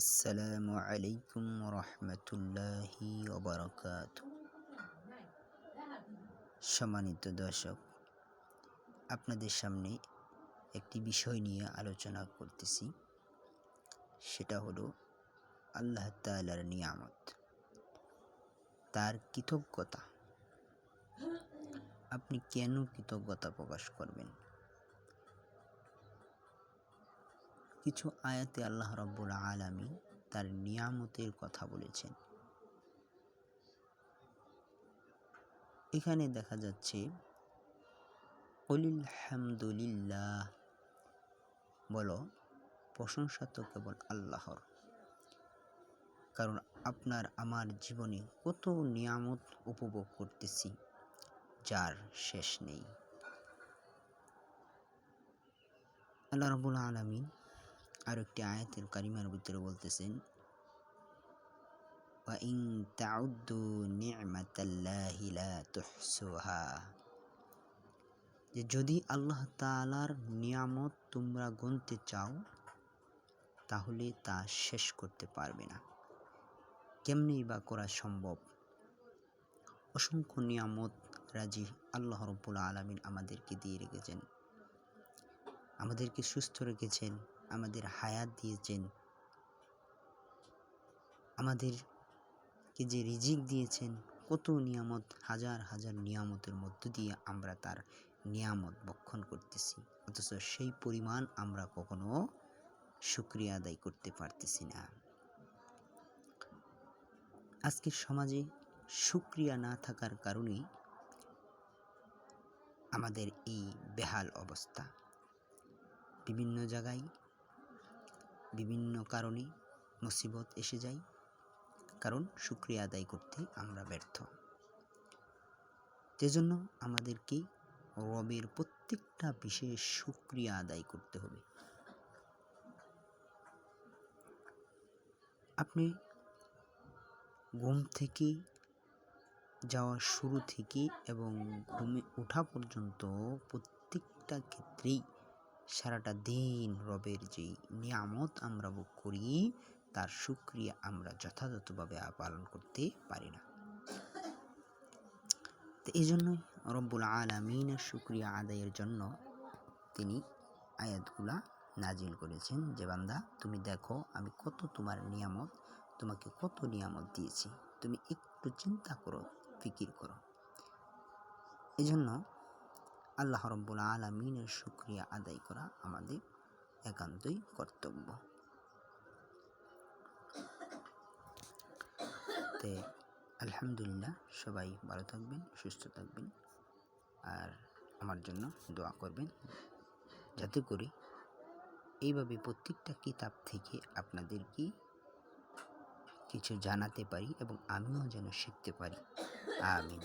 আসসালামু আলাইকুম রহমতুল্লাহি ওবারাকাতুহু। সম্মানিত দর্শক, আপনাদের সামনে একটি বিষয় নিয়ে আলোচনা করতেছি। সেটা হলো আল্লাহ তাআলার নিয়ামত, তার কৃতজ্ঞতা। আপনি কেন কৃতজ্ঞতা প্রকাশ করবেন? কিছু আয়াতে আল্লাহ রাব্বুল আলামিন তার নিয়ামতের কথা বলেছেন। এখানে দেখা যাচ্ছে কুলিল হামদুলিল্লাহ, বলো প্রশংসা তো কেবল আল্লাহর। কারণ আপনার আমার জীবনে কত নিয়ামত উপভোগ করতেছি যার শেষ নেই। আল্লাহ রাব্বুল আলামিন আর একটি আয়াতের কারিমার ভিতরে বলতেছেন, ওয়া ইন তাউদ্দু নি'মাতাল্লাহি লা তুহসুহা, যে যদি আল্লাহ তাআলার নিয়ামত তোমরা গুনতে চাও তাহলে তা শেষ করতে পারবে না। কেমনেই বা করা সম্ভব? অসংখ্য নিয়ামত রাজি আল্লাহ রাব্বুল আলামিন আমাদেরকে দিয়ে রেখেছেন, আমাদেরকে সুস্থ রেখেছেন, আমাদের হায়াত দিয়েছেন, আমাদেরকে যে রিজিক দিয়েছেন, কত নিয়ামত, হাজার হাজার নিয়ামতের মধ্য দিয়ে আমরা তার নিয়ামত ভক্ষণ করতেছি, অথচ সেই পরিমাণ আমরা কখনো শুকরিয়া আদায় করতে পারতেছি না। আজকের সমাজে শুকরিয়া না থাকার কারণেই আমাদের এই বেহাল অবস্থা। বিভিন্ন জায়গায় বিভিন্ন কারণে মুসিবত এসে যায়, কারণ শুকরিয়া আদায় করতে আমরা ব্যর্থ। সেজন্য আমাদেরকে রবের প্রত্যেকটা বিশেষ শুকরিয়া আদায় করতে হবে। আপনি ঘুম থেকে যাওয়া শুরু থেকে এবং ঘুমে ওঠা পর্যন্ত প্রত্যেকটা ক্ষেত্রেই সারাটা দিন রবের যে নিয়ামত আমরা ভোগ করি তার শুকরিয়া আমরা যথাযথভাবে পালন করতে পারি না। তো এই জন্যই রব্বুল আলামিনের শুকরিয়া আদায়ের জন্য তিনি আয়াতগুলা নাজিল করেছেন, যে বান্দা তুমি দেখো আমি কত তোমার নিয়ামত, তোমাকে কত নিয়ামত দিয়েছি, তুমি একটু চিন্তা করো, ফিকির করো। এই জন্য আল্লাহ রাব্বুল আলামিনের শুকরিয়া আদায় করা আমাদের একান্তই কর্তব্য। তে আলহামদুলিল্লাহ, সবাই ভালো থাকবেন, সুস্থ থাকবেন, আর আমার জন্য দোয়া করবেন, যাতে করে এইভাবে প্রত্যেকটা কিতাব থেকে আপনাদেরকে কিছু জানাতে পারি এবং আমিও যেন শিখতে পারি। আমিন।